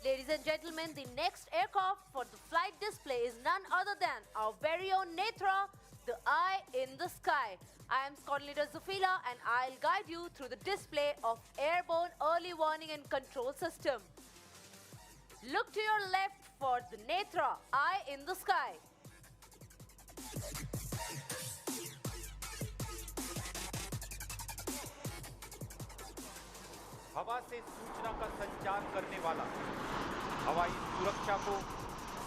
Ladies and gentlemen, the next aircraft for the flight display is none other than our very own Netra, the eye in the sky. I am squad leader Zufila and I'll guide you through the display of airborne early warning and control system. Look to your left for the Netra, eye in the sky. हवा से सूचना का संचार करने वाला, हवाई सुरक्षा को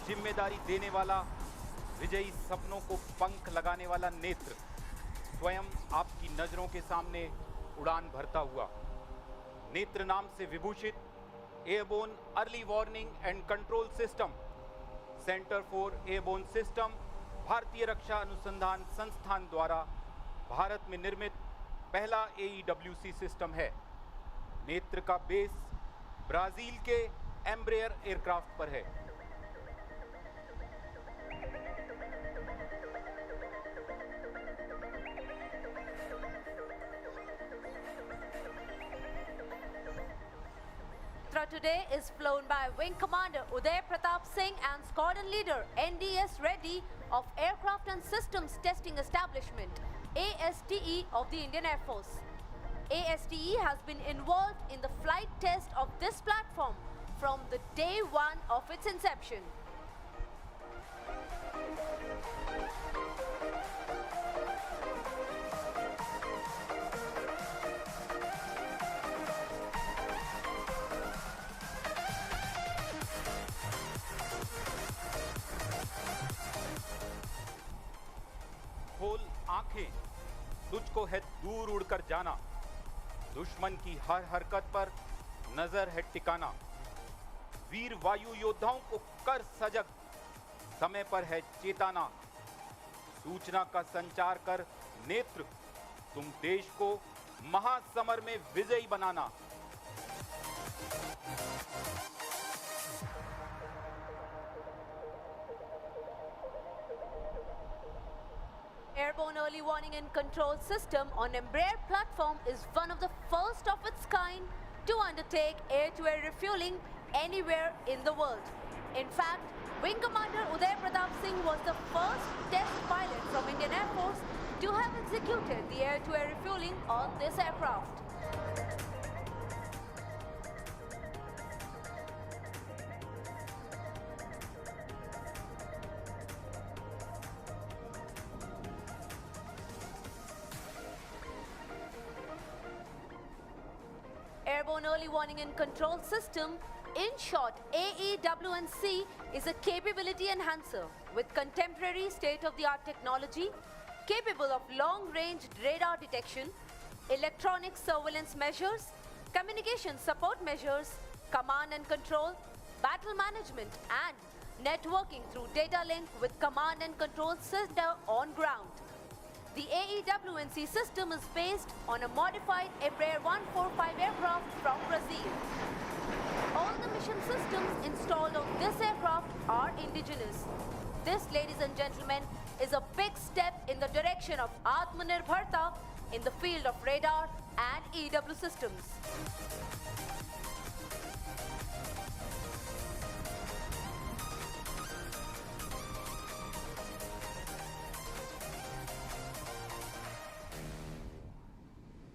जिम्मेदारी देने वाला, विजयी सपनों को पंख लगाने वाला नेत्र स्वयं आपकी नजरों के सामने उड़ान भरता हुआ। नेत्र नाम से विभूषित airborne early warning and control system centre for airborne system भारतीय रक्षा अनुसंधान संस्थान द्वारा भारत में निर्मित पहला AEWC सिस्टम है। नेत्र का बेस ब्राजील के एम्ब्रेयर एयरक्राफ्ट पर है। Netra today is flown by Wing Commander Uday Pratap Singh and Squadron Leader NDS Reddy of Aircraft and Systems Testing Establishment ASTE of the Indian Air Force. ASTE has been involved in the flight test of this platform from the day one of its inception. खोल आंखें, तुझको है दूर उड़कर जाना, दुश्मन की हर हरकत पर नजर है टिकाना। वीर वायु योद्धाओं को कर सजग, समय पर है चेताना। सूचना का संचार कर नेत्र, तुम देश को महासमर में विजयी बनाना। Airborne Early Warning and Control System on Embraer platform is one of the first of its kind to undertake air-to-air refueling anywhere in the world. In fact, Wing Commander Uday Pratap Singh was the first test pilot from Indian Air Force to have executed the air-to-air refueling on this aircraft. Airborne Early Warning and Control System, in short AEW&C, is a capability enhancer with contemporary state-of-the-art technology capable of long-range radar detection, electronic surveillance measures, communication support measures, command and control, battle management and networking through data link with command and control center on ground. The AEW&C system is based on a modified Embraer 145 aircraft from Brazil. All the mission systems installed on this aircraft are indigenous. This, ladies and gentlemen, is a big step in the direction of Atmanirbharta in the field of radar and EW systems.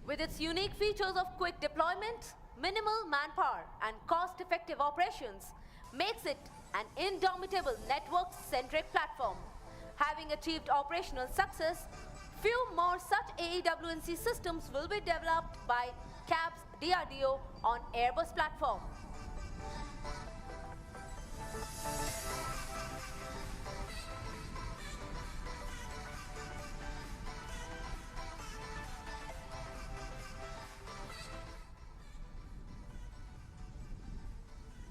With its unique features of quick deployment, minimal manpower and cost-effective operations, makes it an indomitable network-centric platform. Having achieved operational success, few more such AEW&C systems will be developed by CABS DRDO on Airbus platform.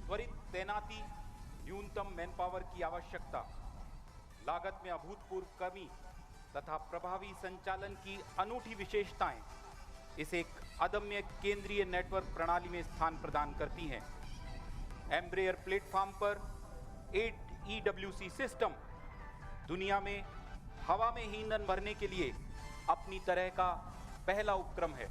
त्वरित तैनाती, न्यूनतम manpower की आवश्यकता, लागत में अभूतपूर्व कमी तथा प्रभावी संचालन की अनूठी विशेषताएं इसे एक अदम्य केंद्रीय नेटवर्क प्रणाली में स्थान प्रदान करती हैं। एम्ब्रेयर प्लेटफॉर्म पर 8 EWC सिस्टम दुनिया में हवा में ईंधन भरने के लिए अपनी तरह का पहला उपक्रम है।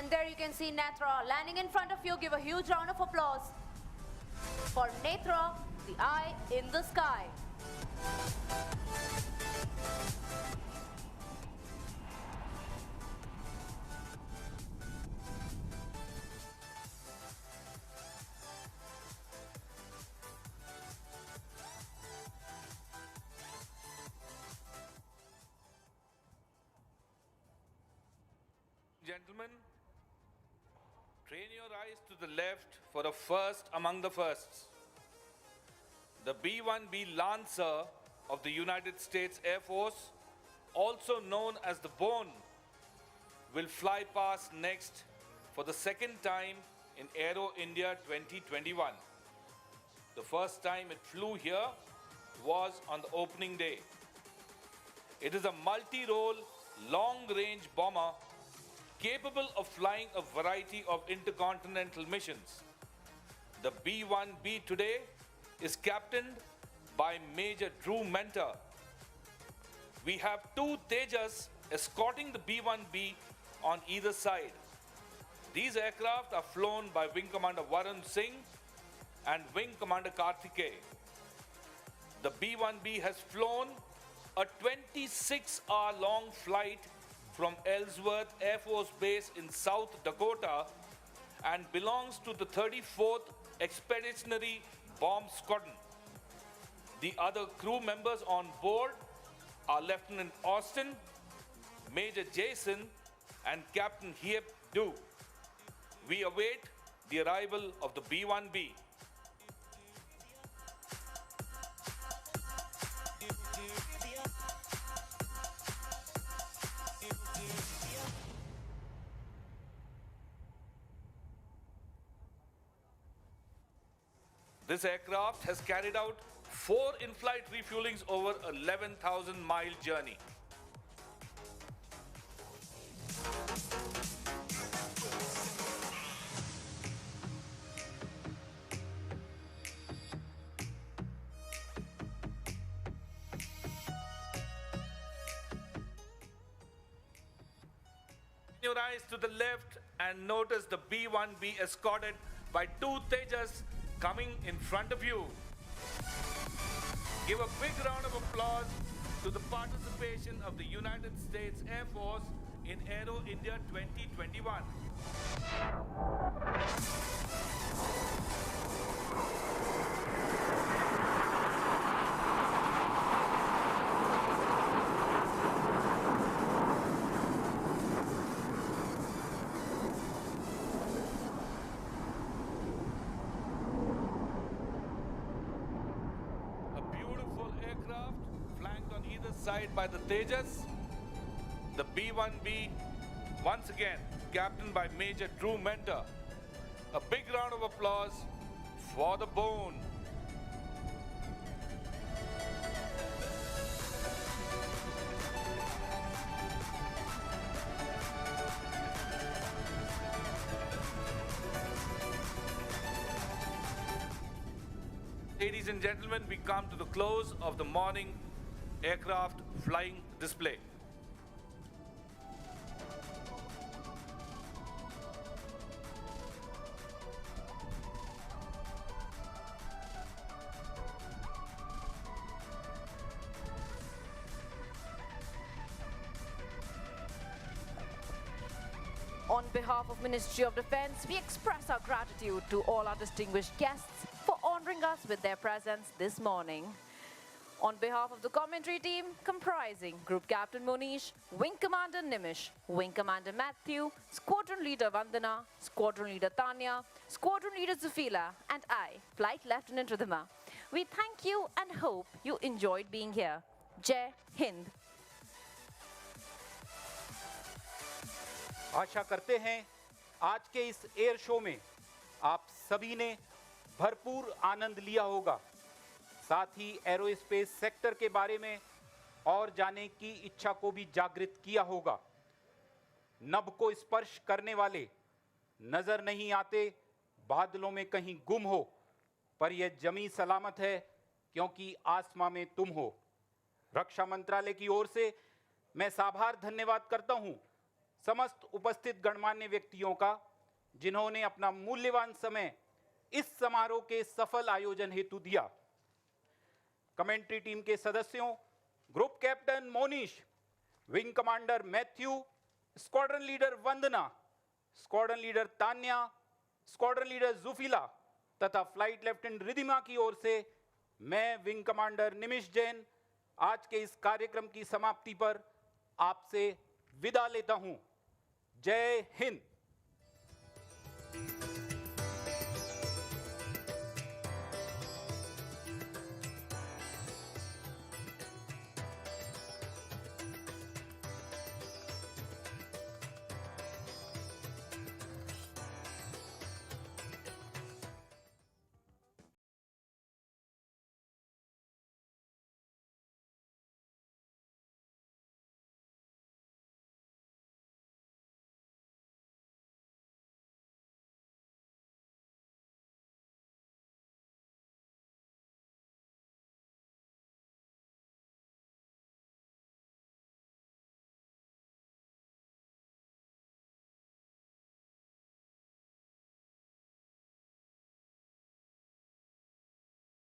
And there you can see Netra landing in front of you. Give a huge round of applause for Netra, the eye in the sky. Gentlemen, train your eyes to the left for a first among the firsts. The B-1B Lancer of the United States Air Force, also known as the Bone, will fly past next for the second time in Aero India 2021. The first time it flew here was on the opening day. It is a multi-role, long-range bomber capable of flying a variety of intercontinental missions. The B-1B today is captained by Major Drew Mentor. We have two Tejas escorting the B-1B on either side. These aircraft are flown by Wing Commander Varun Singh and Wing Commander Karthikeya. The B-1B has flown a 26-hour-long flight from Ellsworth Air Force Base in South Dakota and belongs to the 34th Expeditionary Bomb Squadron. The other crew members on board are Lieutenant Austin, Major Jason, and Captain Hiep Du. We await the arrival of the B-1B. This aircraft has carried out 4 in-flight refuelings over 11,000-mile journey. Your eyes to the left and notice the B-1B escorted by 2 Tejas coming in front of you. Give a big round of applause to the participation of the United States Air Force in Aero India 2021. Flanked on either side by the Tejas, the B-1B once again captained by Major Drew Mentor. A big round of applause for the Bone. Ladies and gentlemen, we come to the close of the morning aircraft flying display. On behalf of Ministry of Defence, we express our gratitude to all our distinguished guests for honouring us with their presence this morning. On behalf of the commentary team, comprising Group Captain Monish, Wing Commander Nimish, Wing Commander Matthew, Squadron Leader Vandana, Squadron Leader Tanya, Squadron Leader Zufila, and I, Flight Lieutenant Ridhima, we thank you and hope you enjoyed being here. Jai Hind. आशा करते हैं आज के इस air show में आप सभी ने भरपूर आनंद लिया होगा। साथ ही एरोस्पेस सेक्टर के बारे में और जानने की इच्छा को भी जागृत किया होगा। नभ को स्पर्श करने वाले नजर नहीं आते, बादलों में कहीं गुम हो, पर यह जमी सलामत है क्योंकि आसमां में तुम हो। रक्षा मंत्रालय की ओर से मैं साभार धन्यवाद करता हूं समस्त उपस्थित गणमान्य व्यक्तियों का, जिन्होंने अपना मूल्यवान समय इस समारोह के सफल आयोजन हेतु दिया। कमेंट्री टीम के सदस्यों, group captain Monish, wing commander Mathew, squadron leader Vandana, squadron leader Tanya, squadron leader Zufila तथा फ्लाइट लेफ्टिनेंट रिधिमा की ओर से मैं विंग कमांडर निमिष जैन आज के इस कार्यक्रम की समाप्ति पर आपसे विदा लेता हूं। जय हिंद।